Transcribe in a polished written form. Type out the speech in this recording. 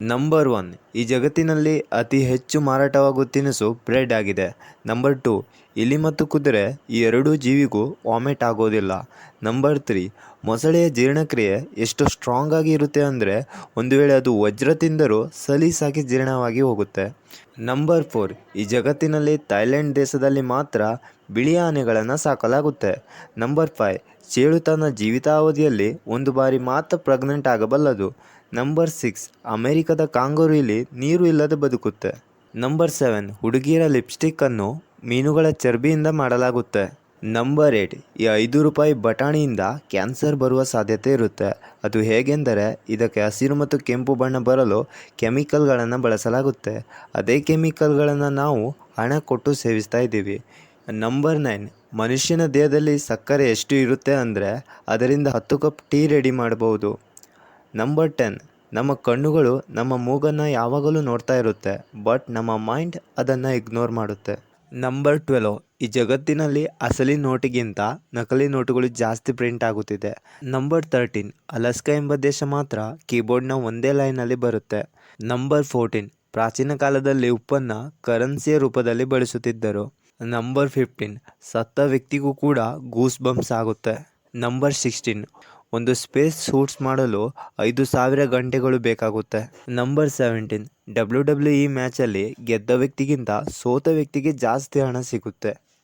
Number 1 ಈ ಜಗತ್ತಿನಲ್ಲಿ ಅತಿ ಹೆಚ್ಚು ಮಾರಾಟವಾಗುವ ತಿನಿಸು ಬ್ರೆಡ್ ಆಗಿದೆ. ನಂಬರ್ 2 ಇಲಿ ಮತ್ತು ಕುದುರೆ ಈ ಎರಡೂ ಜೀವಿಗೂ ವಾಮಿಟ್ ಆಗೋದಿಲ್ಲ. ನಂಬರ್ 3 ಮೊಸಳೆಯ ಜೀರ್ಣಕ್ರಿಯೆ ಎಷ್ಟು ಸ್ಟ್ರಾಂಗ್ ಆಗಿ ಇರುತ್ತೆ ಅಂದರೆ ಒಂದು ವೇಳೆ ಅದು ವಜ್ರ ತಿಂದರೂ ಸಲೀಸಾಗಿ ಜೀರ್ಣವಾಗಿ ಹೋಗುತ್ತೆ. ನಂಬರ್ 4 ಈ ಜಗತ್ತಿನಲ್ಲಿ ಥೈಲ್ಯಾಂಡ್ ದೇಶದಲ್ಲಿ ಮಾತ್ರ ಬಿಳಿ ಆನೆಗಳನ್ನು ಸಾಕಲಾಗುತ್ತೆ. ನಂಬರ್ 5 ಚೇಳು ತನ್ನ ಜೀವಿತಾವಧಿಯಲ್ಲಿ ಒಂದು ಬಾರಿ ಮಾತ್ರ ಪ್ರೆಗ್ನೆಂಟ್ ಆಗಬಲ್ಲದು. ನಂಬರ್ 6 ಅಮೆರಿಕದ ಕಾಂಗರೂ ಇಲ್ಲಿ ನೀರು ಇಲ್ಲದೆ ಬದುಕುತ್ತೆ. ನಂಬರ್ 7 ಹುಡುಗಿಯರ ಲಿಪ್ಸ್ಟಿಕ್ ಅನ್ನು ಮೀನುಗಳ ಚರ್ಬಿಯಿಂದ ಮಾಡಲಾಗುತ್ತೆ. ನಂಬರ್ 8 ಈ ₹5 ಬಟಾಣಿಯಿಂದ ಕ್ಯಾನ್ಸರ್ ಬರುವ ಸಾಧ್ಯತೆ ಇರುತ್ತೆ. ಅದು ಹೇಗೆಂದರೆ ಇದಕ್ಕೆ ಹಸಿರು ಮತ್ತು ಕೆಂಪು ಬಣ್ಣ ಬರಲು ಕೆಮಿಕಲ್ಗಳನ್ನು ಬಳಸಲಾಗುತ್ತೆ. ಅದೇ ಕೆಮಿಕಲ್ಗಳನ್ನು ನಾವು ಹಣ ಕೊಟ್ಟು ಸೇವಿಸ್ತಾ ಇದ್ದೀವಿ. ನಂಬರ್ 9 ಮನುಷ್ಯನ ದೇಹದಲ್ಲಿ ಸಕ್ಕರೆ ಎಷ್ಟು ಇರುತ್ತೆ ಅಂದರೆ ಅದರಿಂದ 10 ಕಪ್ ಟೀ ರೆಡಿ ಮಾಡಬಹುದು. ನಂಬರ್ 10 ನಮ್ಮ ಕಣ್ಣುಗಳು ನಮ್ಮ ಮೂಗನ್ನು ಯಾವಾಗಲೂ ನೋಡ್ತಾ ಇರುತ್ತೆ, ಬಟ್ ನಮ್ಮ ಮೈಂಡ್ ಅದನ್ನು ಇಗ್ನೋರ್ ಮಾಡುತ್ತೆ. ನಂಬರ್ 12 ಈ ಜಗತ್ತಿನಲ್ಲಿ ಅಸಲಿ ನೋಟಿಗಿಂತ ನಕಲಿ ನೋಟುಗಳು ಜಾಸ್ತಿ ಪ್ರಿಂಟ್ ಆಗುತ್ತಿದೆ. ನಂಬರ್ 13 ಅಲಸ್ಕಾ ಎಂಬ ದೇಶ ಮಾತ್ರ ಕೀಬೋರ್ಡ್ನ ಒಂದೇ ಲೈನಲ್ಲಿ ಬರುತ್ತೆ. ನಂಬರ್ 14 ಪ್ರಾಚೀನ ಕಾಲದಲ್ಲಿ ಉಪ್ಪನ್ನು ಕರೆನ್ಸಿಯ ರೂಪದಲ್ಲಿ ಬಳಸುತ್ತಿದ್ದರು. ನಂಬರ್ 15 ಸತ್ತ ವ್ಯಕ್ತಿಗೂ ಕೂಡ ಗೂಸ್ ಬಂಪ್ಸ್ ಆಗುತ್ತೆ. ನಂಬರ್ 16 ಒಂದು ಸ್ಪೇಸ್ ಸೂಟ್ಸ್ ಮಾಡಲು 5,000 ಗಂಟೆಗಳು ಬೇಕಾಗುತ್ತೆ. ನಂಬರ್ 17 WWE ಮ್ಯಾಚಲ್ಲಿ ಗೆದ್ದ ವ್ಯಕ್ತಿಗಿಂತ ಸೋತ ವ್ಯಕ್ತಿಗೆ ಜಾಸ್ತಿ ಹಣ ಸಿಗುತ್ತೆ.